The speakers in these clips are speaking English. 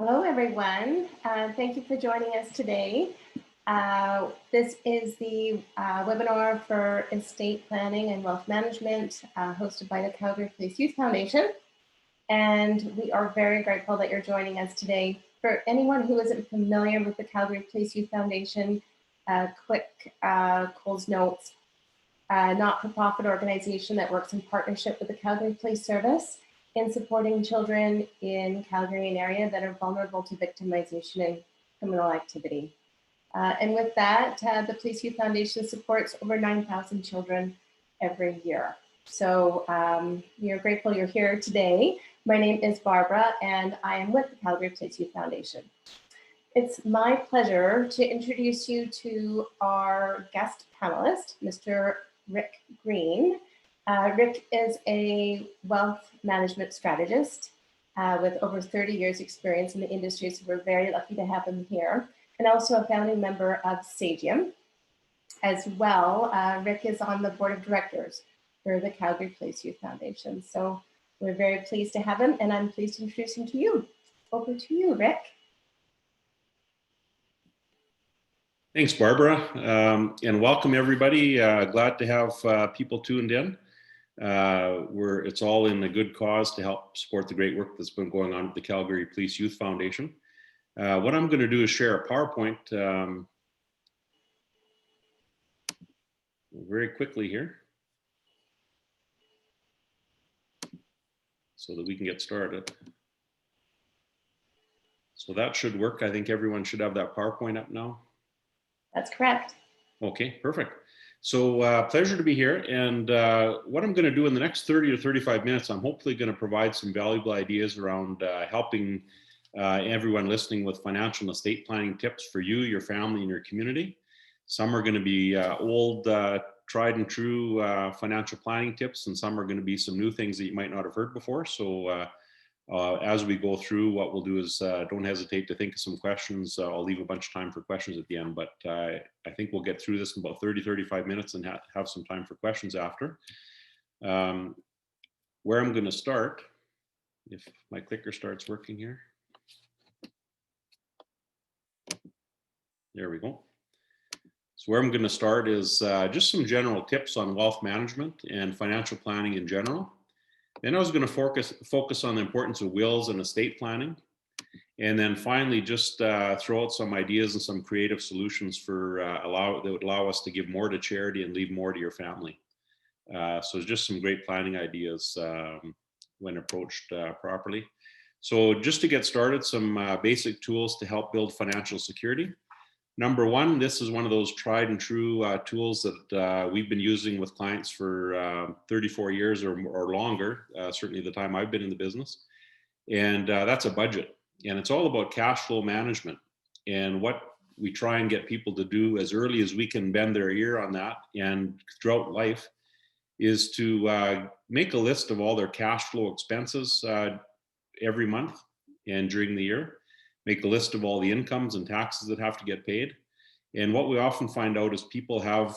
Hello, everyone. Thank you for joining us today. This is the webinar for estate planning and wealth management hosted by the Calgary Police Youth Foundation. And we are very grateful that you're joining us today. For anyone who isn't familiar with the Calgary Police Youth Foundation, quick Coles Notes, not-for-profit organization that works in partnership with the Calgary Police Service in supporting children in Calgary and area that are vulnerable to victimization and criminal activity. And with that, the Police Youth Foundation supports over 9,000 children every year. So we are grateful you're here today. My name is Barbara, and I am with the Calgary Police Youth Foundation. It's my pleasure to introduce you to our guest panelist, Mr. Rick Green. Rick is a wealth management strategist with over 30 years experience in the industry, so we're very lucky to have him here, and also a founding member of Sagium. As well, Rick is on the board of directors for the Calgary Police Youth Foundation. So we're very pleased to have him, and I'm pleased to introduce him to you. Over to you, Rick. Thanks, Barbara, and welcome everybody. Glad to have people tuned in. It's all in a good cause to help support the great work that's been going on at the Calgary Police Youth Foundation. What I'm going to do is share a PowerPoint very quickly here so that we can get started. So that should work. I think everyone should have that PowerPoint up now. That's correct. Okay, perfect. So pleasure to be here. And what I'm going to do in the next 30 to 35 minutes, I'm hopefully going to provide some valuable ideas around helping everyone listening with financial and estate planning tips for you, your family, and your community. Some are going to be old, tried and true financial planning tips, and some are going to be some new things that you might not have heard before. So as we go through, what we'll do is don't hesitate to think of some questions. I'll leave a bunch of time for questions at the end, but I think we'll get through this in about 30, 35 minutes and have some time for questions after. Where I'm going to start, if my clicker starts working here. There we go. So where I'm going to start is just some general tips on wealth management and financial planning in general. Then I was going to focus on the importance of wills and estate planning. And then finally, just throw out some ideas and some creative solutions for that would allow us to give more to charity and leave more to your family. So just some great planning ideas when approached properly. So just to get started, some basic tools to help build financial security. Number one, this is one of those tried and true tools that we've been using with clients for 34 years or longer, certainly the time I've been in the business. And that's a budget. And it's all about cash flow management. And what we try and get people to do as early as we can bend their ear on that and throughout life is to make a list of all their cash flow expenses every month and during the year. Make a list of all the incomes and taxes that have to get paid. And what we often find out is people have,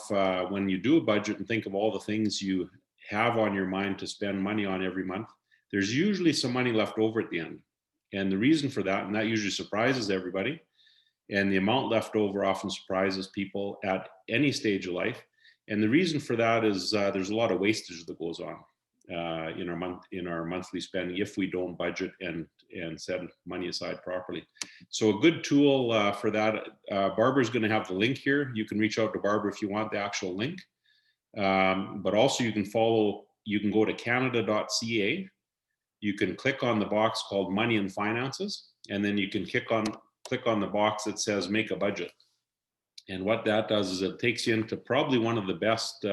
when you do a budget and think of all the things you have on your mind to spend money on every month, there's usually some money left over at the end. And the reason for that, and that usually surprises everybody, and the amount left over often surprises people at any stage of life. And the reason for that is there's a lot of wastage that goes on in our monthly spending if we don't budget and set money aside properly. So a good tool for that, Barbara's going to have the link here. You can reach out to Barbara if you want the actual link. But also you can go to canada.ca. You can click on the box called Money and Finances, and then you can click on the box that says Make a Budget. And what that does is it takes you into probably one of the best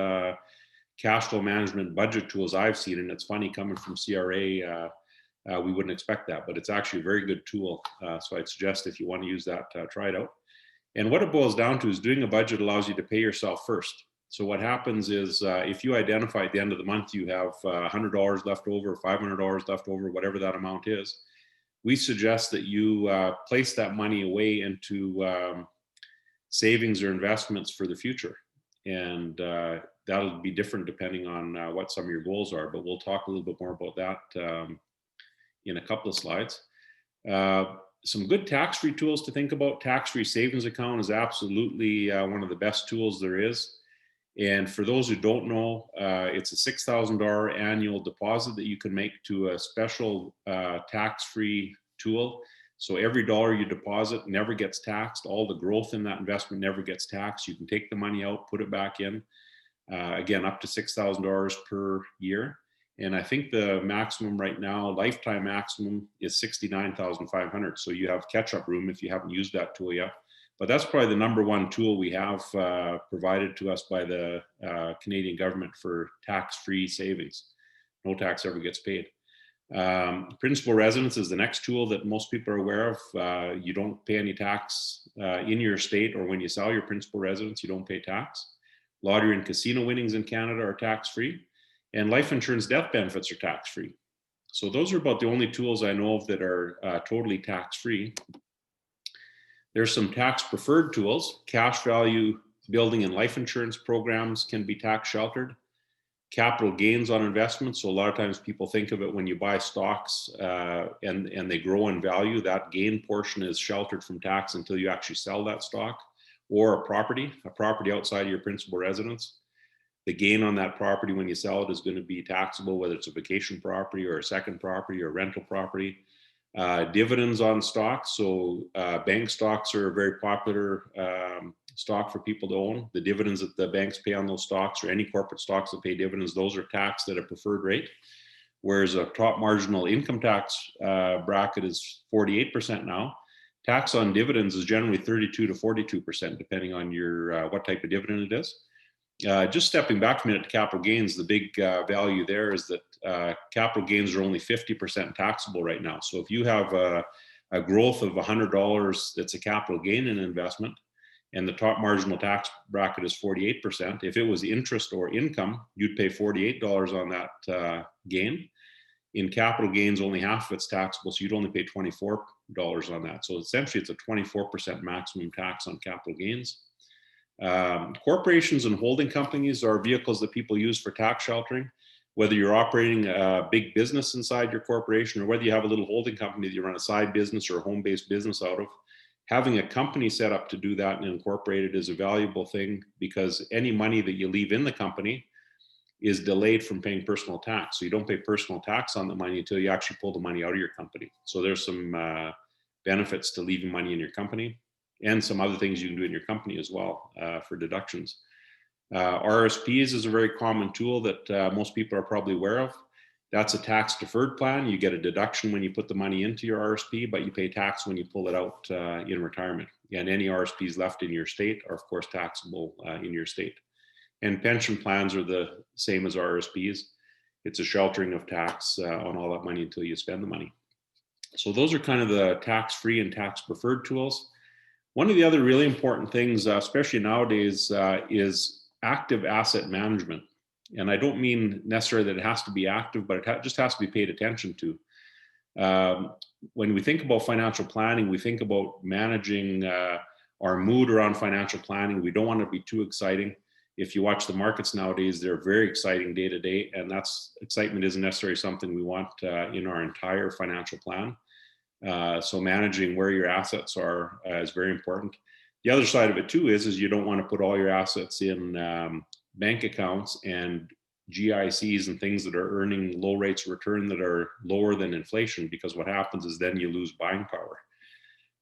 cash flow management budget tools I've seen. And it's funny, coming from CRA, we wouldn't expect that, but it's actually a very good tool. So I'd suggest if you want to use that, try it out. And what it boils down to is doing a budget allows you to pay yourself first. So what happens is if you identify at the end of the month you have $100 left over, $500 left over, whatever that amount is, we suggest that you place that money away into savings or investments for the future. And that'll be different depending on what some of your goals are, but we'll talk a little bit more about that in a couple of slides. Some good tax-free tools to think about. Tax-free savings account is absolutely one of the best tools there is. And for those who don't know, it's a $6,000 annual deposit that you can make to a special tax-free tool. So every dollar you deposit never gets taxed. All the growth in that investment never gets taxed. You can take the money out, put it back in. Again, up to $6,000 per year. And I think the maximum right now, lifetime maximum, is $69,500. So you have catch-up room if you haven't used that tool yet. But that's probably the number one tool we have provided to us by the Canadian government for tax-free savings. No tax ever gets paid. Principal residence is the next tool that most people are aware of. You don't pay any tax in your state, or when you sell your principal residence, you don't pay tax. Lottery and casino winnings in Canada are tax-free, and life insurance death benefits are tax-free. So those are about the only tools I know of that are totally tax-free. There's some tax-preferred tools. Cash value building and life insurance programs can be tax sheltered. Capital gains on investments. So a lot of times people think of it when you buy stocks and they grow in value, that gain portion is sheltered from tax until you actually sell that stock. Or a property outside of your principal residence. The gain on that property when you sell it is going to be taxable, whether it's a vacation property or a second property or rental property. Dividends on stocks. So bank stocks are a very popular stock for people to own. The dividends that the banks pay on those stocks, or any corporate stocks that pay dividends, those are taxed at a preferred rate. Whereas a top marginal income tax bracket is 48% now. Tax on dividends is generally 32 to 42%, depending on your what type of dividend it is. Just stepping back a minute to capital gains, the big value there is that capital gains are only 50% taxable right now. So if you have a growth of $100 that's a capital gain in an investment, and the top marginal tax bracket is 48%, if it was interest or income, you'd pay $48 on that gain. In capital gains, only half of it's taxable, so you'd only pay $24 on that. So essentially, it's a 24% maximum tax on capital gains. Corporations and holding companies are vehicles that people use for tax sheltering. Whether you're operating a big business inside your corporation, or whether you have a little holding company that you run a side business or a home-based business out of, having a company set up to do that and incorporated is a valuable thing, because any money that you leave in the company is delayed from paying personal tax. So you don't pay personal tax on the money until you actually pull the money out of your company. So there's some benefits to leaving money in your company, and some other things you can do in your company as well for deductions. RSPs is a very common tool that most people are probably aware of. That's a tax deferred plan. You get a deduction when you put the money into your RSP, but you pay tax when you pull it out in retirement. And any RSPs left in your state are, of course, taxable in your state. And pension plans are the same as RSPs. It's a sheltering of tax on all that money until you spend the money. So those are kind of the tax-free and tax-preferred tools. One of the other really important things, especially nowadays, is active asset management. And I don't mean necessarily that it has to be active, but it just has to be paid attention to. When we think about financial planning, we think about managing our mood around financial planning. We don't want to be too exciting. If you watch the markets nowadays, they're very exciting day to day, and that's excitement isn't necessarily something we want in our entire financial plan. So managing where your assets are is very important. The other side of it too is you don't want to put all your assets in bank accounts and GICs and things that are earning low rates of return that are lower than inflation, because what happens is then you lose buying power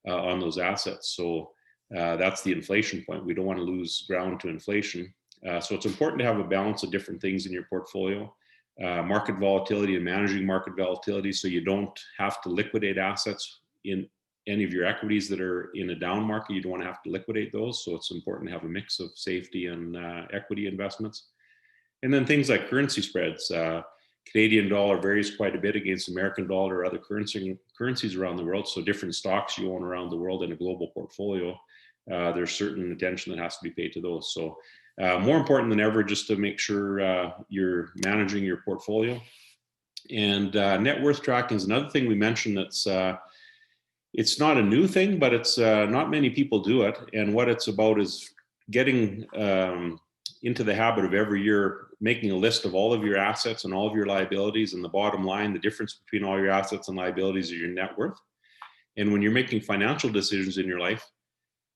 on those assets. So that's the inflation point. We don't want to lose ground to inflation. So it's important to have a balance of different things in your portfolio. Market volatility and managing market volatility, so you don't have to liquidate assets in any of your equities that are in a down market. You don't want to have to liquidate those. So it's important to have a mix of safety and equity investments. And then things like currency spreads. Canadian dollar varies quite a bit against American dollar or other currencies around the world. So different stocks you own around the world in a global portfolio, there's certain attention that has to be paid to those. So more important than ever, just to make sure you're managing your portfolio. And net worth tracking is another thing we mentioned that's it's not a new thing, but it's not many people do it. And what it's about is getting into the habit of every year making a list of all of your assets and all of your liabilities, and the bottom line, the difference between all your assets and liabilities is your net worth. And when you're making financial decisions in your life,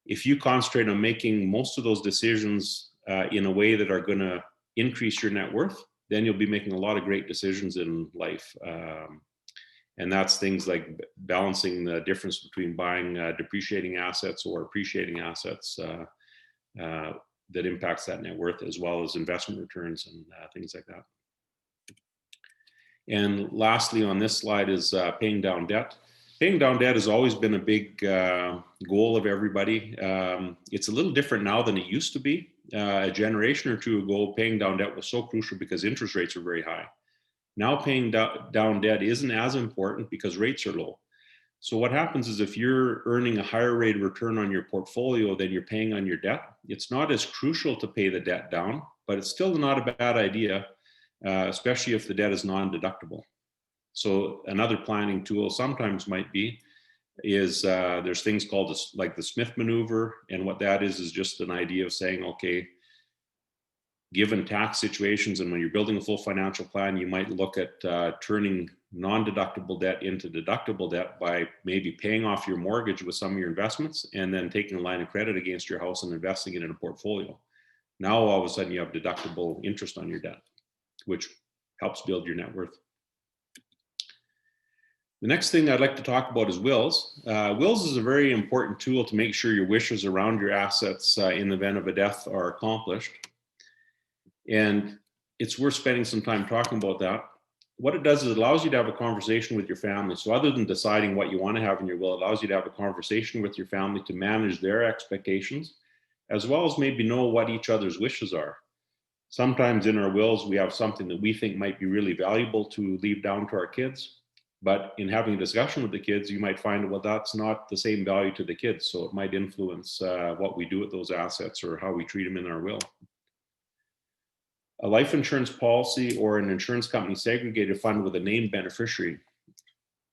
if you concentrate on making most of those decisions in a way that are going to increase your net worth, then you'll be making a lot of great decisions in life. And that's things like balancing the difference between buying depreciating assets or appreciating assets that impacts that net worth, as well as investment returns and things like that. And lastly on this slide is paying down debt. Paying down debt has always been a big goal of everybody. It's a little different now than it used to be. A generation or two ago, paying down debt was so crucial because interest rates are very high. Now paying down debt isn't as important because rates are low. So what happens is if you're earning a higher rate of return on your portfolio than you're paying on your debt, it's not as crucial to pay the debt down, but it's still not a bad idea, especially if the debt is non-deductible. So another planning tool sometimes might be is there's things called like the Smith maneuver. And what that is just an idea of saying, okay, given tax situations and when you're building a full financial plan, you might look at turning non-deductible debt into deductible debt by maybe paying off your mortgage with some of your investments and then taking a line of credit against your house and investing it in a portfolio. Now, all of a sudden you have deductible interest on your debt, which helps build your net worth. The next thing I'd like to talk about is wills. Wills is a very important tool to make sure your wishes around your assets in the event of a death are accomplished. And it's worth spending some time talking about that. What it does is it allows you to have a conversation with your family. So other than deciding what you want to have in your will, it allows you to have a conversation with your family to manage their expectations, as well as maybe know what each other's wishes are. Sometimes in our wills, we have something that we think might be really valuable to leave down to our kids. But in having a discussion with the kids, you might find, well, that's not the same value to the kids. So it might influence what we do with those assets or how we treat them in our will. A life insurance policy or an insurance company segregated fund with a named beneficiary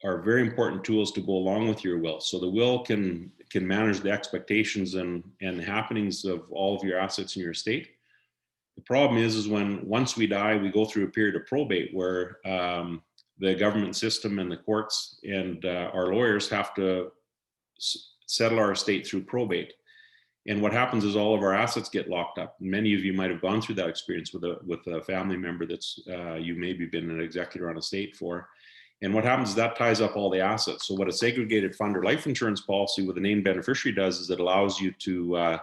are very important tools to go along with your will. So the will can manage the expectations and happenings of all of your assets in your estate. The problem is when once we die, we go through a period of probate where the government system and the courts and our lawyers have to settle our estate through probate. And what happens is all of our assets get locked up. Many of you might have gone through that experience with a family member that's you maybe been an executor on estate for. And what happens is that ties up all the assets. So what a segregated fund or life insurance policy with a named beneficiary does is it allows you to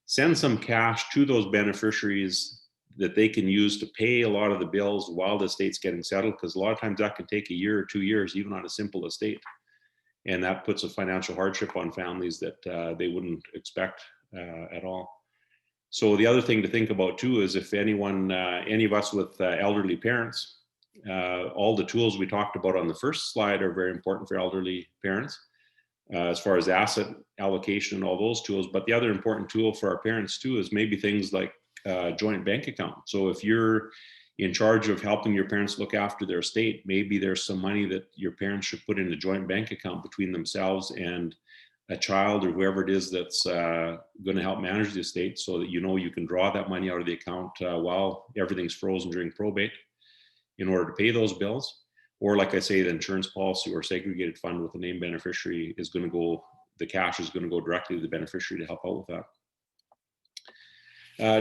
send some cash to those beneficiaries that they can use to pay a lot of the bills while the estate's getting settled, because a lot of times that can take a year or 2 years, even on a simple estate. And that puts a financial hardship on families that they wouldn't expect at all. So the other thing to think about too is if any of us with elderly parents, all the tools we talked about on the first slide are very important for elderly parents as far as asset allocation and all those tools. But the other important tool for our parents too is maybe things like joint bank account. So if you're in charge of helping your parents look after their estate, maybe there's some money that your parents should put in a joint bank account between themselves and a child or whoever it is that's going to help manage the estate, so that you can draw that money out of the account while everything's frozen during probate in order to pay those bills. Or like I say, the insurance policy or segregated fund with a named beneficiary is going to go, the cash is going to go directly to the beneficiary to help out with that.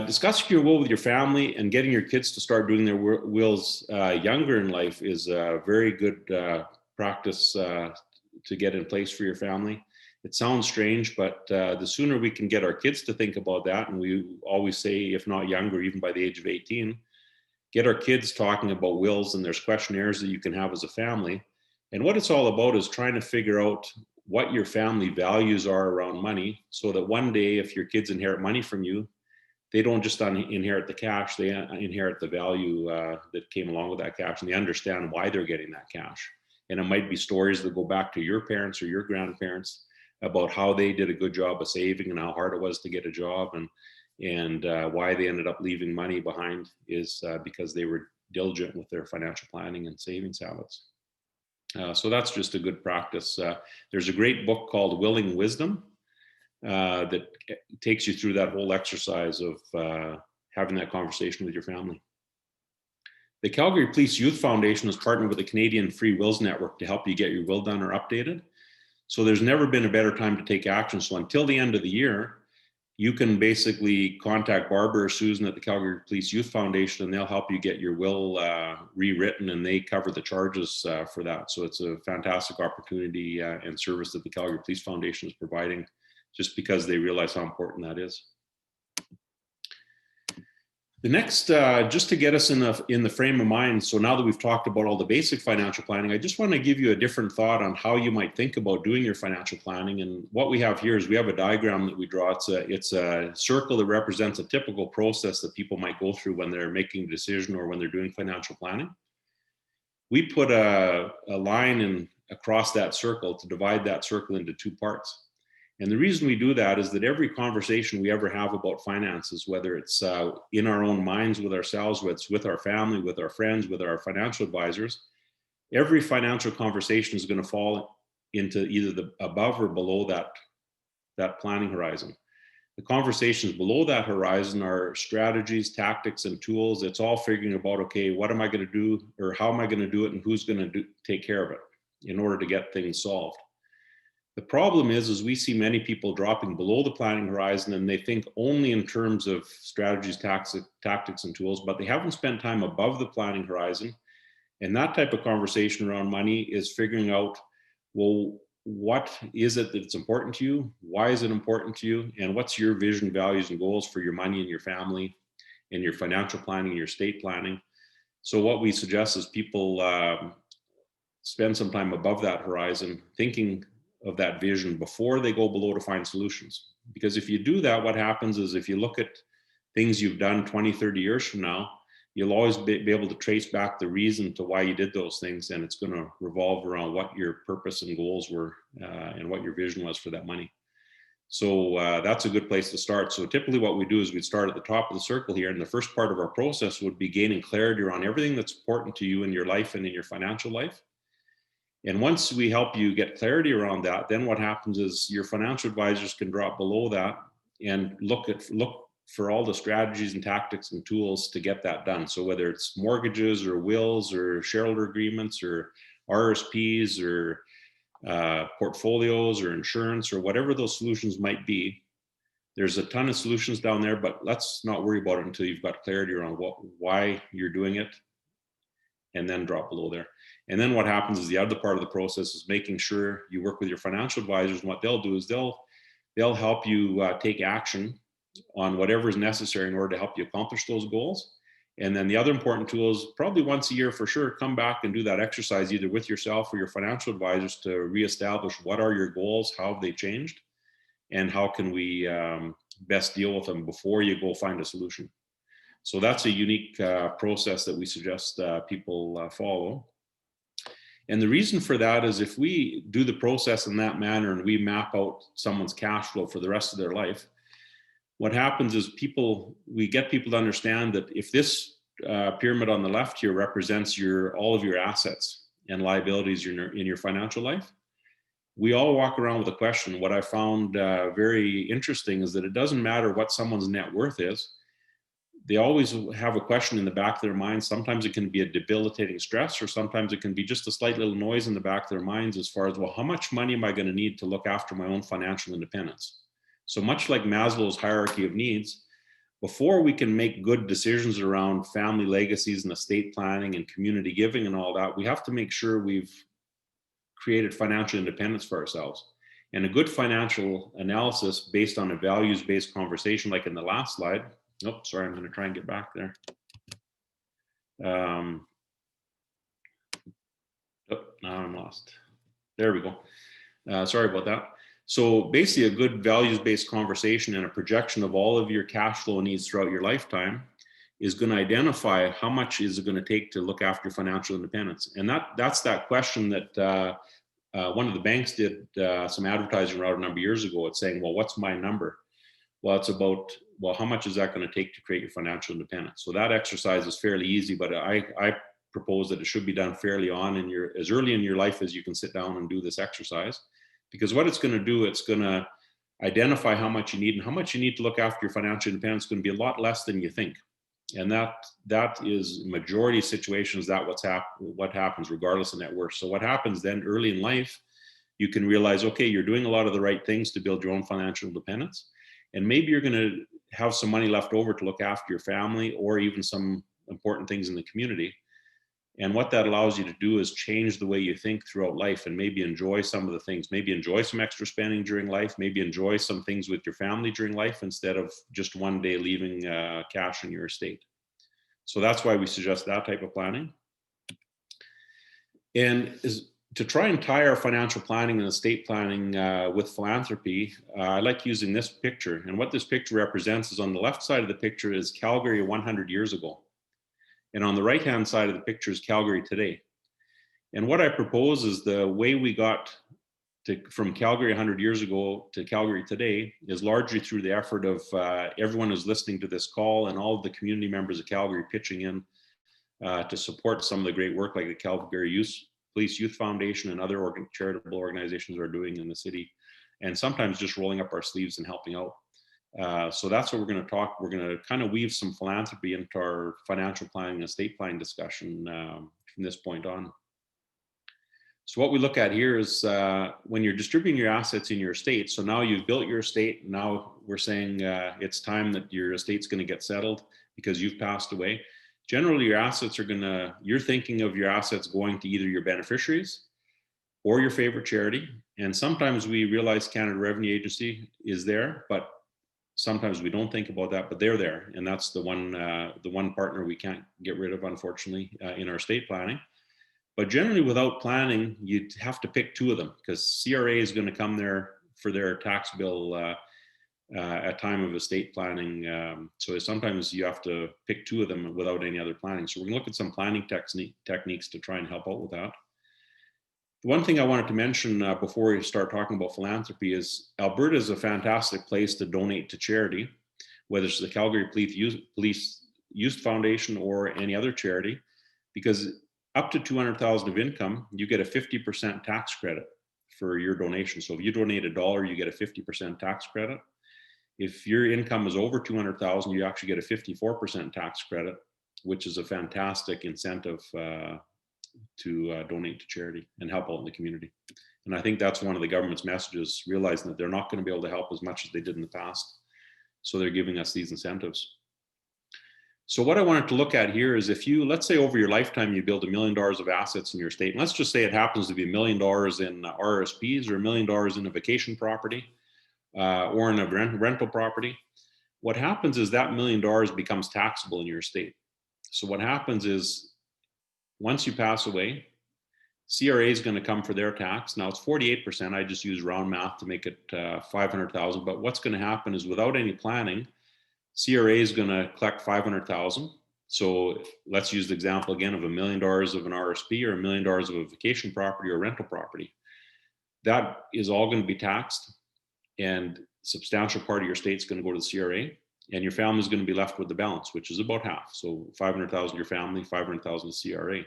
Discussing your will with your family and getting your kids to start doing their wills younger in life is a very good practice to get in place for your family. It sounds strange, but the sooner we can get our kids to think about that, and we always say, if not younger, even by the age of 18, get our kids talking about wills, and there's questionnaires that you can have as a family. And what it's all about is trying to figure out what your family values are around money, so that one day if your kids inherit money from you, they don't just inherit the cash, they inherit the value that came along with that cash, and they understand why they're getting that cash. And it might be stories that go back to your parents or your grandparents about how they did a good job of saving and how hard it was to get a job, and why they ended up leaving money behind is because they were diligent with their financial planning and savings habits. So that's just a good practice. There's a great book called Willing Wisdom that takes you through that whole exercise of having that conversation with your family. The Calgary Police Youth Foundation has partnered with the Canadian Free Wills Network to help you get your will done or updated. So there's never been a better time to take action. So until the end of the year, you can basically contact Barbara or Susan at the Calgary Police Youth Foundation, and they'll help you get your will rewritten, and they cover the charges for that. So it's a fantastic opportunity and service that the Calgary Police Foundation is providing, just because they realize how important that is. The next, just to get us in the frame of mind, so now that we've talked about all the basic financial planning, I just want to give you a different thought on how you might think about doing your financial planning. And what we have here is we have a diagram that we draw. It's a circle that represents a typical process that people might go through when they're making a decision or when they're doing financial planning. We put a line across that circle to divide that circle into two parts. And the reason we do that is that every conversation we ever have about finances, whether it's in our own minds with ourselves, whether it's with our family, with our friends, with our financial advisors, every financial conversation is going to fall into either the above or below that planning horizon. The conversations below that horizon are strategies, tactics, and tools. It's all figuring about, okay, what am I going to do, or how am I going to do it, and who's going to take care of it in order to get things solved. The problem is we see many people dropping below the planning horizon, and they think only in terms of strategies, tactics, and tools, but they haven't spent time above the planning horizon. And that type of conversation around money is figuring out, well, what is it that's important to you? Why is it important to you? And what's your vision, values, and goals for your money and your family and your financial planning, your estate planning? So what we suggest is people spend some time above that horizon, thinking of that vision before they go below to find solutions. Because if you do that, what happens is if you look at things you've done 20, 30 years from now, you'll always be able to trace back the reason to why you did those things. And it's going to revolve around what your purpose and goals were and what your vision was for that money. So that's a good place to start. So typically what we do is we'd start at the top of the circle here. And the first part of our process would be gaining clarity around everything that's important to you in your life and in your financial life. And once we help you get clarity around that, then what happens is your financial advisors can drop below that and look for all the strategies and tactics and tools to get that done. So whether it's mortgages or wills or shareholder agreements or RSPs or portfolios or insurance or whatever those solutions might be, there's a ton of solutions down there, but let's not worry about it until you've got clarity around why you're doing it, and then drop below there. And then what happens is the other part of the process is making sure you work with your financial advisors. And what they'll do is they'll help you take action on whatever is necessary in order to help you accomplish those goals. And then the other important tool is probably once a year for sure, come back and do that exercise either with yourself or your financial advisors to reestablish what are your goals, how have they changed, and how can we best deal with them before you go find a solution. So that's a unique process that we suggest people follow. And the reason for that is if we do the process in that manner and we map out someone's cash flow for the rest of their life, what happens is we get people to understand that if this pyramid on the left here represents all of your assets and liabilities in your financial life, we all walk around with a question. What I found very interesting is that it doesn't matter what someone's net worth is. They always have a question in the back of their mind. Sometimes it can be a debilitating stress, or sometimes it can be just a slight little noise in the back of their minds as far as, well, how much money am I going to need to look after my own financial independence? So much like Maslow's hierarchy of needs, before we can make good decisions around family legacies and estate planning and community giving and all that, we have to make sure we've created financial independence for ourselves. And a good financial analysis based on a values-based conversation, like in the last slide. Oh, sorry, I'm going to try and get back there. Oh, now I'm lost. There we go. Sorry about that. So basically a good values-based conversation and a projection of all of your cash flow needs throughout your lifetime is going to identify how much is it going to take to look after financial independence. And that's that question that one of the banks did some advertising around a number of years ago. It's saying, well, what's my number? Well, it's about, well, how much is that going to take to create your financial independence? So that exercise is fairly easy, but I propose that it should be done fairly as early in your life as you can sit down and do this exercise. Because what it's going to do, it's going to identify how much you need, and how much you need to look after your financial independence is going to be a lot less than you think. And that is majority of situations that what happens regardless of net worth. So what happens then early in life you can realize, okay, you're doing a lot of the right things to build your own financial independence. And maybe you're going to have some money left over to look after your family or even some important things in the community. And what that allows you to do is change the way you think throughout life and maybe enjoy some of the things, maybe enjoy some extra spending during life, maybe enjoy some things with your family during life instead of just one day leaving cash in your estate. So that's why we suggest that type of planning. And to try and tie our financial planning and estate planning with philanthropy, I like using this picture. And what this picture represents is on the left side of the picture is Calgary 100 years ago. And on the right-hand side of the picture is Calgary today. And what I propose is the way we got from Calgary 100 years ago to Calgary today is largely through the effort of everyone who's listening to this call and all of the community members of Calgary pitching in to support some of the great work like the Calgary Police Youth Foundation and other charitable organizations are doing in the city, and sometimes just rolling up our sleeves and helping out. So that's what we're going to talk. We're going to kind of weave some philanthropy into our financial planning and estate planning discussion from this point on. So what we look at here is when you're distributing your assets in your estate. So now you've built your estate. Now we're saying it's time that your estate's going to get settled because you've passed away. Generally, your assets are you're thinking of your assets going to either your beneficiaries or your favorite charity. And sometimes we realize Canada Revenue Agency is there, but sometimes we don't think about that, but they're there. And that's the one partner we can't get rid of, unfortunately, in our estate planning. But generally, without planning, you have to pick two of them because CRA is going to come there for their tax bill at time of estate planning. So sometimes you have to pick two of them without any other planning. So we're going to look at some planning techniques to try and help out with that. The one thing I wanted to mention before we start talking about philanthropy is Alberta is a fantastic place to donate to charity, whether it's the Calgary Police Youth Foundation or any other charity, because up to 200,000 of income, you get a 50% tax credit for your donation. So if you donate $1, you get a 50% tax credit. If your income is over 200,000, you actually get a 54% tax credit, which is a fantastic incentive to donate to charity and help out in the community. And I think that's one of the government's messages, realizing that they're not going to be able to help as much as they did in the past. So they're giving us these incentives. So what I wanted to look at here is if you, let's say over your lifetime, you build $1 million of assets in your estate, and let's just say it happens to be $1 million in RSPs or $1 million in a vacation property or in a rental property. What happens is that $1 million becomes taxable in your estate. So what happens is once you pass away, CRA is going to come for their tax. Now it's 48%. I just use round math to make it 500,000. But what's going to happen is without any planning, CRA is going to collect 500,000. So let's use the example again of $1 million of an RSP or $1 million of a vacation property or rental property. That is all going to be taxed, and a substantial part of your estate is going to go to the CRA, and your family is going to be left with the balance, which is about half. So 500,000 your family, 500,000 CRA.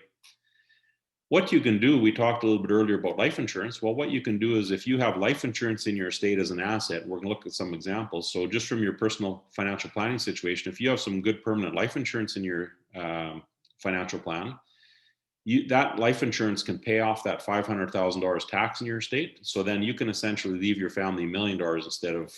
What you can do, we talked a little bit earlier about life insurance. Well, what you can do is if you have life insurance in your estate as an asset, we're going to look at some examples. So just from your personal financial planning situation, if you have some good permanent life insurance in your financial plan, that life insurance can pay off that $500,000 tax in your estate. So then you can essentially leave your family $1 million instead of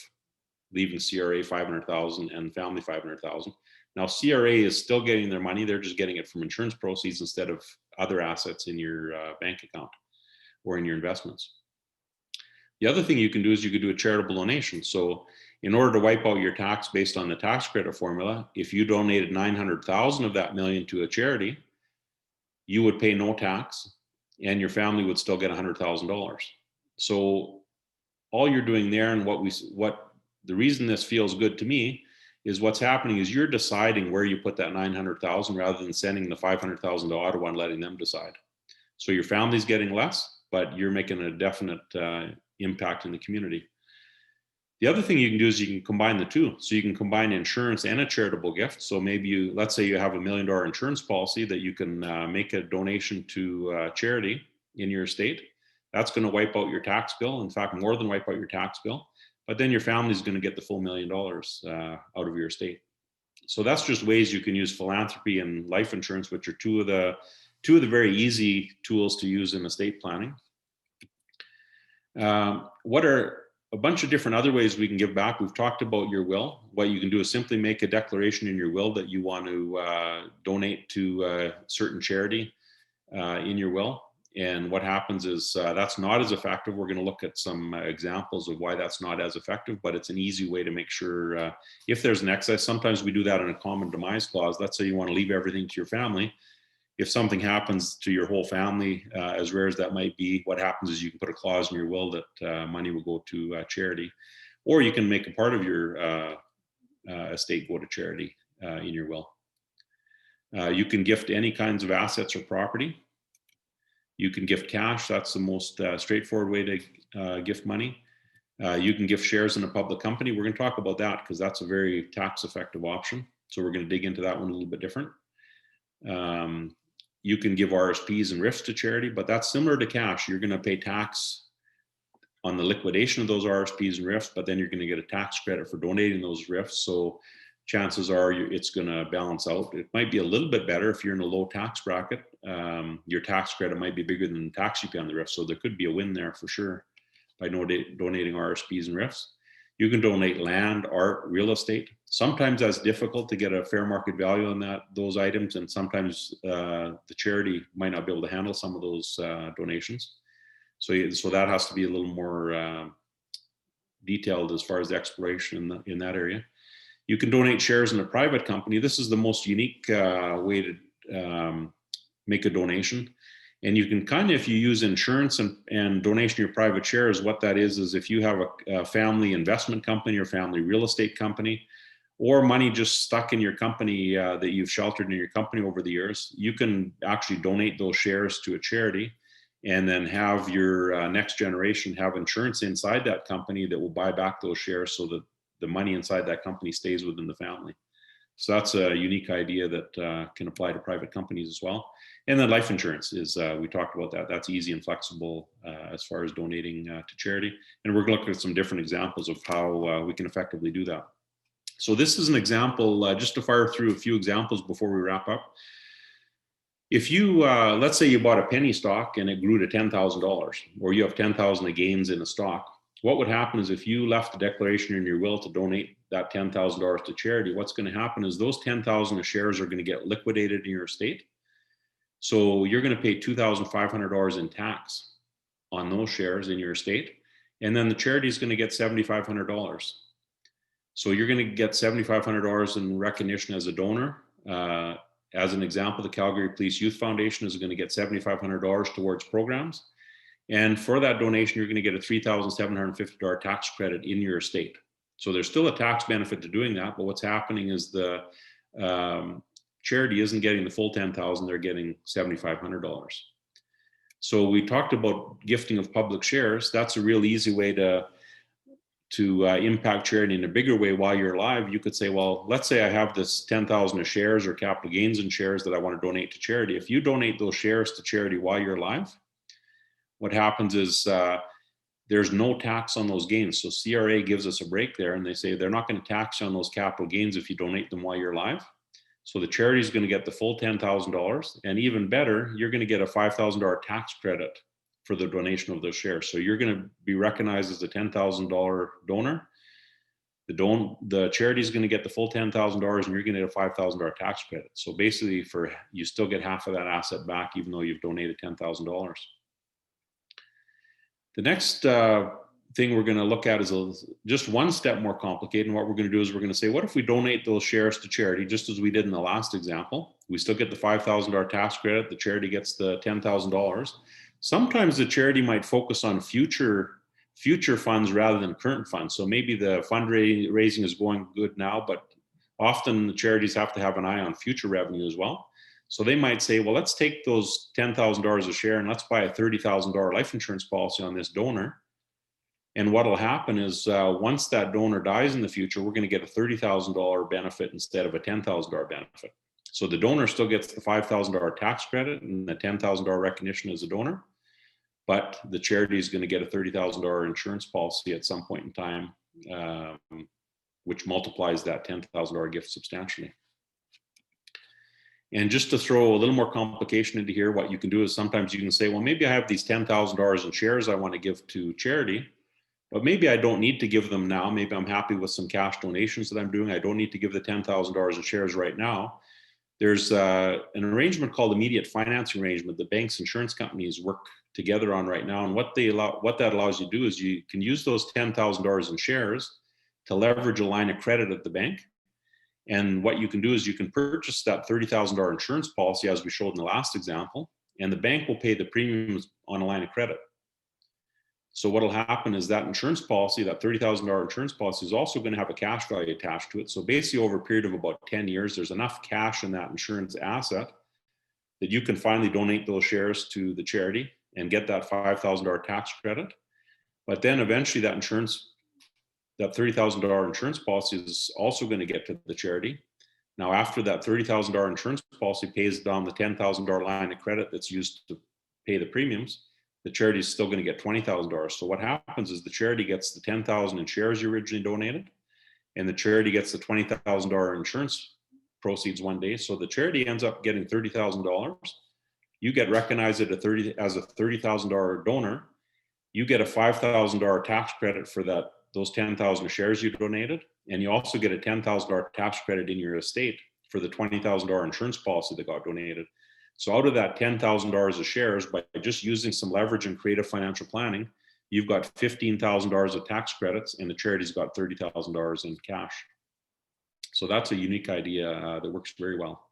leaving CRA 500,000 and family 500,000. Now, CRA is still getting their money. They're just getting it from insurance proceeds instead of other assets in your bank account or in your investments. The other thing you can do is you could do a charitable donation. So in order to wipe out your tax based on the tax credit formula, if you donated 900,000 of that million to a charity, you would pay no tax and your family would still get $100,000. So all you're doing there, and what the reason this feels good to me is what's happening is you're deciding where you put that 900,000 rather than sending the 500,000 to Ottawa and letting them decide. So your family's getting less, but you're making a definite impact in the community. The other thing you can do is you can combine the two. So you can combine insurance and a charitable gift. So maybe let's say you have $1 million insurance policy that you can make a donation to charity in your estate. That's going to wipe out your tax bill. In fact, more than wipe out your tax bill. But then your family is going to get the full $1 million out of your estate. So that's just ways you can use philanthropy and life insurance, which are two of the very easy tools to use in estate planning. What are a bunch of different other ways we can give back? We've talked about your will. What you can do is simply make a declaration in your will that you want to donate to a certain charity in your will. And what happens is that's not as effective. We're going to look at some examples of why that's not as effective, but it's an easy way to make sure if there's an excess. Sometimes we do that in a common demise clause. Let's say you want to leave everything to your family. If something happens to your whole family, as rare as that might be, what happens is you can put a clause in your will that money will go to charity, or you can make a part of your estate go to charity in your will. You can gift any kinds of assets or property. You can gift cash. That's the most straightforward way to gift money. You can gift shares in a public company. We're going to talk about that because that's a very tax effective option. So we're going to dig into that one a little bit different. You can give RSPs and RIFs to charity, but that's similar to cash. You're going to pay tax on the liquidation of those RSPs and RIFs, but then you're going to get a tax credit for donating those RIFs. So chances are it's going to balance out. It might be a little bit better if you're in a low tax bracket. Your tax credit might be bigger than the tax you pay on the RIF. So there could be a win there for sure by donating RSPs and RIFs. You can donate land, art, real estate. Sometimes that's difficult to get a fair market value on those items, and sometimes the charity might not be able to handle some of those donations. So that has to be a little more detailed as far as the exploration in that area. You can donate shares in a private company. This is the most unique way to make a donation. And you can kind of, if you use insurance and donation of your private shares, what that is if you have a family investment company or family real estate company, or money just stuck in your company that you've sheltered in your company over the years, you can actually donate those shares to a charity and then have your next generation have insurance inside that company that will buy back those shares so that the money inside that company stays within the family. So that's a unique idea that can apply to private companies as well. And then life insurance is, we talked about that. That's easy and flexible as far as donating to charity. And we're going to look at some different examples of how we can effectively do that. So this is an example, just to fire through a few examples before we wrap up. If you, let's say you bought a penny stock and it grew to $10,000, or you have 10,000 of gains in a stock, what would happen is if you left a declaration in your will to donate that $10,000 to charity, what's going to happen is those 10,000 of shares are going to get liquidated in your estate. So you're going to pay $2,500 in tax on those shares in your estate. And then the charity is going to get $7,500. So you're going to get $7,500 in recognition as a donor. As an example, the Calgary Police Youth Foundation is going to get $7,500 towards programs. And for that donation, you're going to get a $3,750 tax credit in your estate. So there's still a tax benefit to doing that, but what's happening is the charity isn't getting the full $10,000; they're getting $7,500. So we talked about gifting of public shares. That's a real easy way to impact charity in a bigger way while you're alive. You could say, well, let's say I have this 10,000 of shares or capital gains in shares that I want to donate to charity. If you donate those shares to charity while you're alive, what happens is there's no tax on those gains. So CRA gives us a break there, and they say they're not going to tax you on those capital gains if you donate them while you're alive. So the charity is going to get the full $10,000, and even better, you're going to get a $5,000 tax credit for the donation of those shares. So you're going to be recognized as a $10,000 donor. The charity is going to get the full $10,000, and you're going to get a $5,000 tax credit. So basically, you still get half of that asset back, even though you've donated $10,000. The next thing we're going to look at is just one step more complicated. And what we're going to do is we're going to say, what if we donate those shares to charity, just as we did in the last example? We still get the $5,000 tax credit. The charity gets the $10,000. Sometimes the charity might focus on future funds rather than current funds. So maybe the fundraising is going good now, but often the charities have to have an eye on future revenue as well. So they might say, well, let's take those $10,000 a share and let's buy a $30,000 life insurance policy on this donor. And what will happen is once that donor dies in the future, we're going to get a $30,000 benefit instead of a $10,000 benefit. So the donor still gets the $5,000 tax credit and the $10,000 recognition as a donor, but the charity is going to get a $30,000 insurance policy at some point in time, which multiplies that $10,000 gift substantially. And just to throw a little more complication into here, what you can do is sometimes you can say, well, maybe I have these $10,000 in shares I want to give to charity, but maybe I don't need to give them now. Maybe I'm happy with some cash donations that I'm doing. I don't need to give the $10,000 in shares right now. There's an arrangement called immediate financing arrangement that banks, insurance companies work together on right now. And what that allows you to do is you can use those $10,000 in shares to leverage a line of credit at the bank. And what you can do is you can purchase that $30,000 insurance policy, as we showed in the last example, and the bank will pay the premiums on a line of credit. So what will happen is that insurance policy, that $30,000 insurance policy, is also going to have a cash value attached to it. So basically over a period of about 10 years, there's enough cash in that insurance asset that you can finally donate those shares to the charity and get that $5,000 tax credit. But then eventually that $30,000 insurance policy is also going to get to the charity. Now, after that $30,000 insurance policy pays down the $10,000 line of credit that's used to pay the premiums, the charity is still going to get $20,000. So what happens is the charity gets the $10,000 in shares you originally donated, and the charity gets the $20,000 insurance proceeds one day. So the charity ends up getting $30,000. You get recognized as a $30,000 donor. You get a $5,000 tax credit for those 10,000 shares you donated, and you also get a $10,000 tax credit in your estate for the $20,000 insurance policy that got donated. So out of that $10,000 of shares, by just using some leverage and creative financial planning, you've got $15,000 of tax credits, and the charity's got $30,000 in cash. So that's a unique idea that works very well.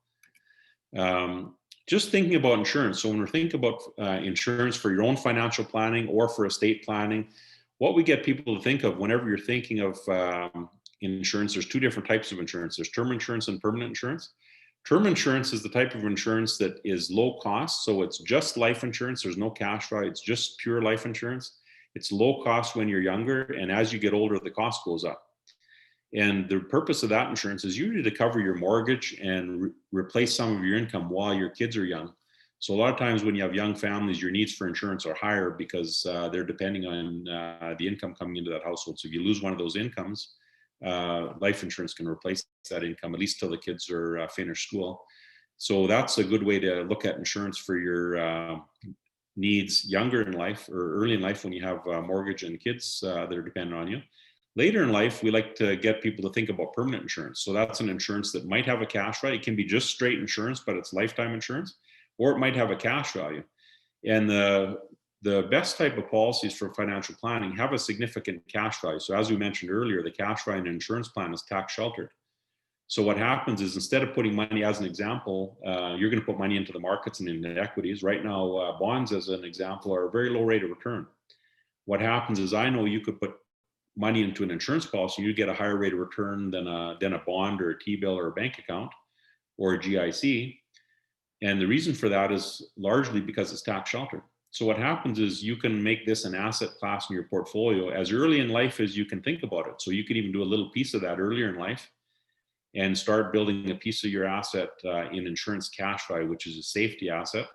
Just thinking about insurance. So when we're thinking about insurance for your own financial planning or for estate planning, what we get people to think of whenever you're thinking of insurance, there's two different types of insurance. There's term insurance and permanent insurance. Term insurance is the type of insurance that is low cost. So it's just life insurance. There's no cash value. It's just pure life insurance. It's low cost when you're younger. And as you get older, the cost goes up. And the purpose of that insurance is usually to cover your mortgage and replace some of your income while your kids are young. So a lot of times when you have young families, your needs for insurance are higher because they're depending on the income coming into that household. So if you lose one of those incomes, life insurance can replace that income, at least till the kids are finished school. So that's a good way to look at insurance for your needs younger in life or early in life when you have a mortgage and kids that are dependent on you. Later in life, we like to get people to think about permanent insurance. So that's an insurance that might have a cash value. It can be just straight insurance, but it's lifetime insurance, or it might have a cash value. And the best type of policies for financial planning have a significant cash value. So as we mentioned earlier, the cash value in an insurance plan is tax sheltered. So what happens is instead of putting money, as an example, you're going to put money into the markets and into equities. Right now, bonds, as an example, are a very low rate of return. What happens is I know you could put money into an insurance policy, you get a higher rate of return than a bond or a T-bill or a bank account or a GIC. And the reason for that is largely because it's tax sheltered. So what happens is you can make this an asset class in your portfolio as early in life as you can think about it. So you could even do a little piece of that earlier in life and start building a piece of your asset in insurance cash value, which is a safety asset.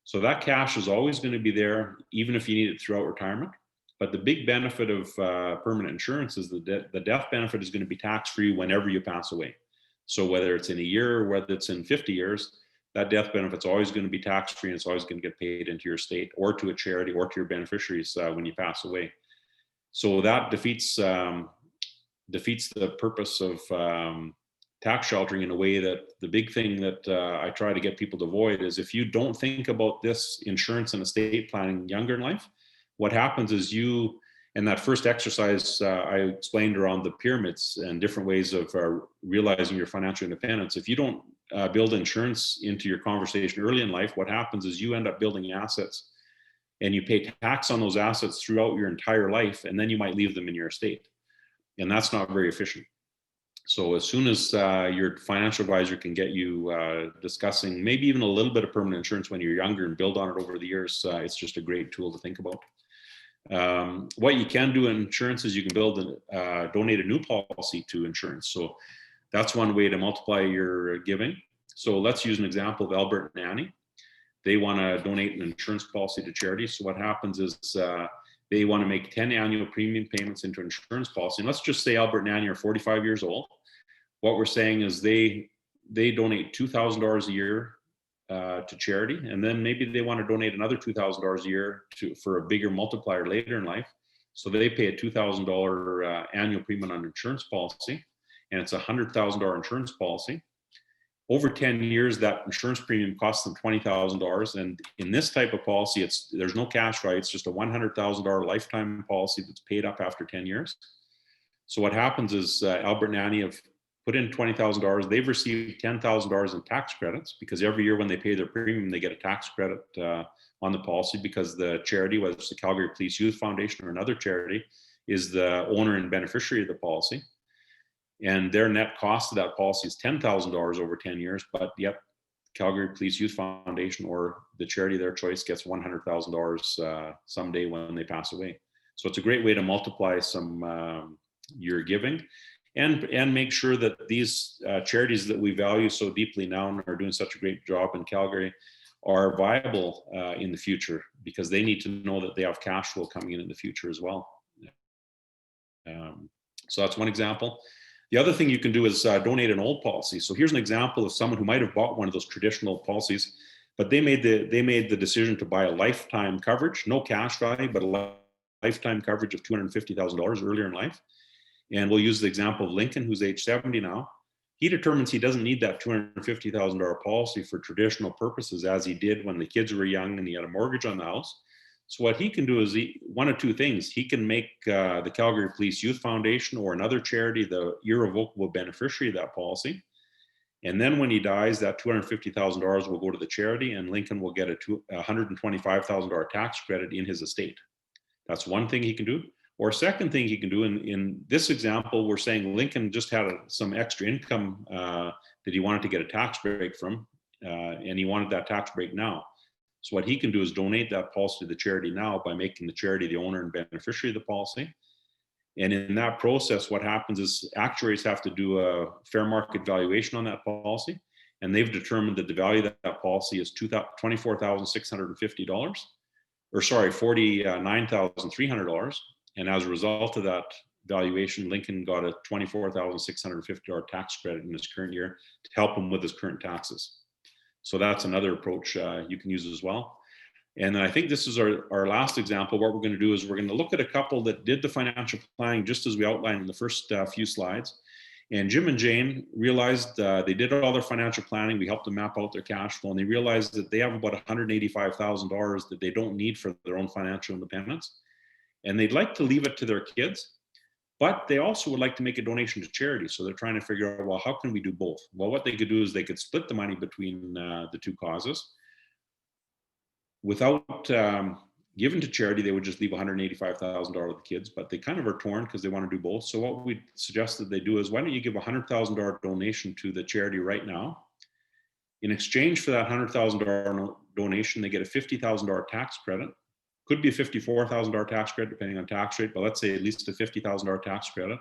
So that cash is always going to be there, even if you need it throughout retirement. But the big benefit of permanent insurance is the death benefit is going to be tax-free whenever you pass away. So whether it's in a year or whether it's in 50 years, that death benefit's always going to be tax-free, and it's always going to get paid into your estate or to a charity or to your beneficiaries when you pass away. So that defeats the purpose of tax sheltering in a way that the big thing that I try to get people to avoid is if you don't think about this insurance and estate planning younger in life, what happens is you, in that first exercise I explained around the pyramids and different ways of realizing your financial independence, if you don't build insurance into your conversation early in life, what happens is you end up building assets and you pay tax on those assets throughout your entire life, and then you might leave them in your estate. And that's not very efficient. So as soon as your financial advisor can get you discussing maybe even a little bit of permanent insurance when you're younger and build on it over the years, it's just a great tool to think about. What you can do in insurance is you can donate a new policy to insurance. So that's one way to multiply your giving. So let's use an example of Albert and Annie. They want to donate an insurance policy to charity. So what happens is they want to make 10 annual premium payments into an insurance policy. And let's just say Albert and Annie are 45 years old. What we're saying is they they donate $2,000 a year to charity, and then maybe they want to donate another $2,000 a year for a bigger multiplier later in life. So they pay a $2,000 annual premium on an insurance policy, and it's a $100,000 insurance policy. Over 10 years, that insurance premium costs them $20,000. And in this type of policy, there's no cash value. It's just a $100,000 lifetime policy that's paid up after 10 years. So what happens is Albert and Annie have put in $20,000. They've received $10,000 in tax credits, because every year when they pay their premium, they get a tax credit on the policy, because the charity, whether it's the Calgary Police Youth Foundation or another charity, is the owner and beneficiary of the policy. And their net cost of that policy is $10,000 over 10 years, but yet Calgary Police Youth Foundation or the charity of their choice gets $100,000 someday when they pass away. So it's a great way to multiply some your giving, and make sure that these charities that we value so deeply now and are doing such a great job in Calgary are viable in the future, because they need to know that they have cash flow coming in the future as well. So that's one example. The other thing you can do is donate an old policy. So here's an example of someone who might have bought one of those traditional policies, but they made the decision to buy a lifetime coverage, no cash value, but a lifetime coverage of $250,000 earlier in life. And we'll use the example of Lincoln, who's age 70 now. He determines he doesn't need that $250,000 policy for traditional purposes, as he did when the kids were young and he had a mortgage on the house. So what he can do is one of two things. He can make the Calgary Police Youth Foundation or another charity the irrevocable beneficiary of that policy. And then when he dies, that $250,000 will go to the charity, and Lincoln will get a $125,000 tax credit in his estate. That's one thing he can do. Or second thing he can do, in this example, we're saying Lincoln just had some extra income that he wanted to get a tax break from, and he wanted that tax break now. So what he can do is donate that policy to the charity now by making the charity the owner and beneficiary of the policy. And in that process, what happens is actuaries have to do a fair market valuation on that policy. And they've determined that the value of that policy is $24,650, or sorry, $49,300. And as a result of that valuation, Lincoln got a $24,650 tax credit in his current year to help him with his current taxes. So that's another approach you can use as well. And then I think this is our last example. What we're going to do is we're going to look at a couple that did the financial planning just as we outlined in the first few slides. And Jim and Jane realized they did all their financial planning. We helped them map out their cash flow, and they realized that they have about $185,000 that they don't need for their own financial independence. And they'd like to leave it to their kids, but they also would like to make a donation to charity. So they're trying to figure out, well, how can we do both? Well, what they could do is they could split the money between the two causes. Without giving to charity, they would just leave $185,000 with the kids, but they kind of are torn because they want to do both. So what we suggested they do is, why don't you give a $100,000 donation to the charity right now? In exchange for that $100,000 donation, they get a $50,000 tax credit. Could be a $54,000 tax credit depending on tax rate, but let's say at least a $50,000 tax credit.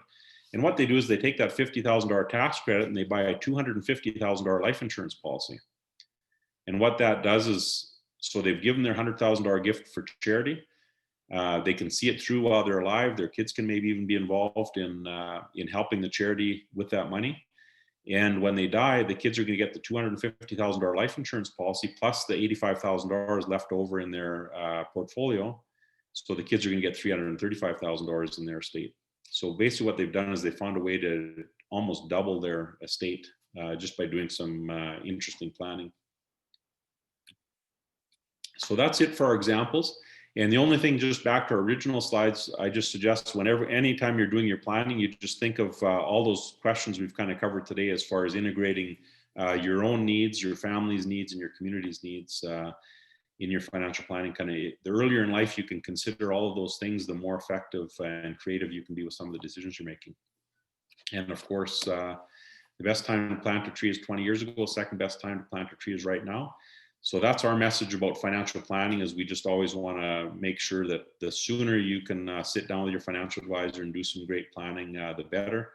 And what they do is they take that $50,000 tax credit and they buy a $250,000 life insurance policy. And what that does is, so they've given their $100,000 gift for charity. They can see it through while they're alive. Their kids can maybe even be involved in helping the charity with that money. And when they die, the kids are going to get the $250,000 life insurance policy plus the $85,000 left over in their portfolio. So the kids are going to get $335,000 in their estate. So basically what they've done is they found a way to almost double their estate just by doing some interesting planning. So that's it for our examples. And the only thing, just back to our original slides, I just suggest anytime you're doing your planning, you just think of all those questions we've kind of covered today as far as integrating your own needs, your family's needs, and your community's needs in your financial planning. Kind of the earlier in life you can consider all of those things, the more effective and creative you can be with some of the decisions you're making. And of course, the best time to plant a tree is 20 years ago. Second best time to plant a tree is right now. So that's our message about financial planning, is we just always want to make sure that the sooner you can sit down with your financial advisor and do some great planning, the better,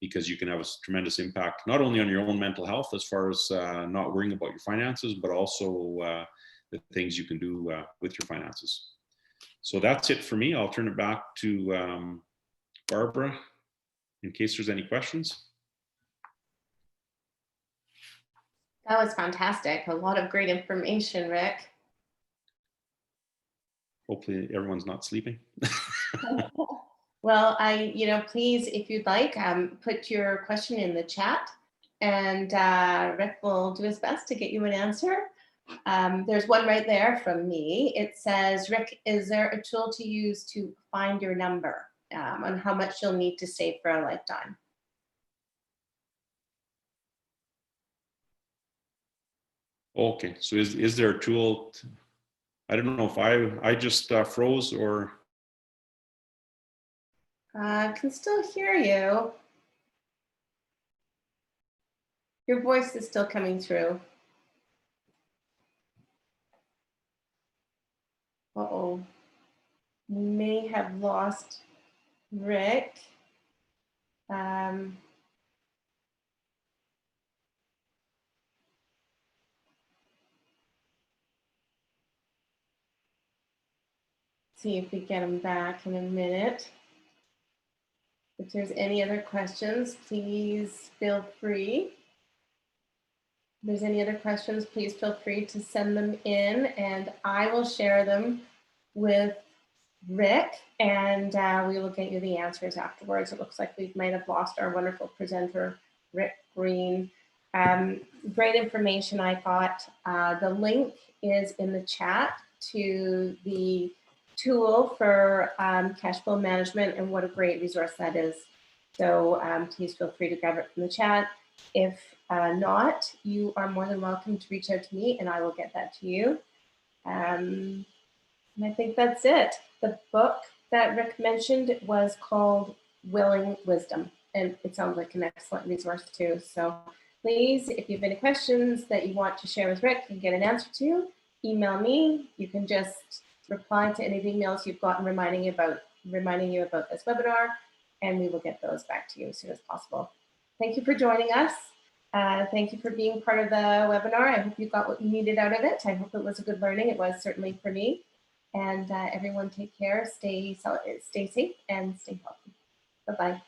because you can have a tremendous impact, not only on your own mental health as far as not worrying about your finances, but also the things you can do with your finances. So that's it for me. I'll turn it back to Barbara in case there's any questions. That was fantastic. A lot of great information, Rick. Hopefully everyone's not sleeping. Well, please, if you'd like, put your question in the chat, and Rick will do his best to get you an answer. There's one right there from me. It says, Rick, is there a tool to use to find your number on how much you'll need to save for a lifetime? Okay, so is there a tool? I don't know if I just froze or. I can still hear you. Your voice is still coming through. Uh-oh. We may have lost Rick. See if we get him back in a minute. If there's any other questions, please feel free. If there's any other questions, please feel free to send them in, and I will share them with Rick, and we will get you the answers afterwards. It looks like we might have lost our wonderful presenter, Rick Green. Great information, I thought. The link is in the chat to the tool for cash flow management, and what a great resource that is. So please feel free to grab it from the chat. If not, you are more than welcome to reach out to me, and I will get that to you. And I think that's it. The book that Rick mentioned was called Willing Wisdom, and it sounds like an excellent resource too. So please, if you have any questions that you want to share with Rick and get an answer to, email me. You can just reply to any of the emails you've gotten reminding you about this webinar, and we will get those back to you as soon as possible. Thank you for joining us. Thank you for being part of the webinar. I hope you got what you needed out of it. I hope it was a good learning. It was certainly for me. And everyone take care, stay safe, and stay healthy. Bye-bye.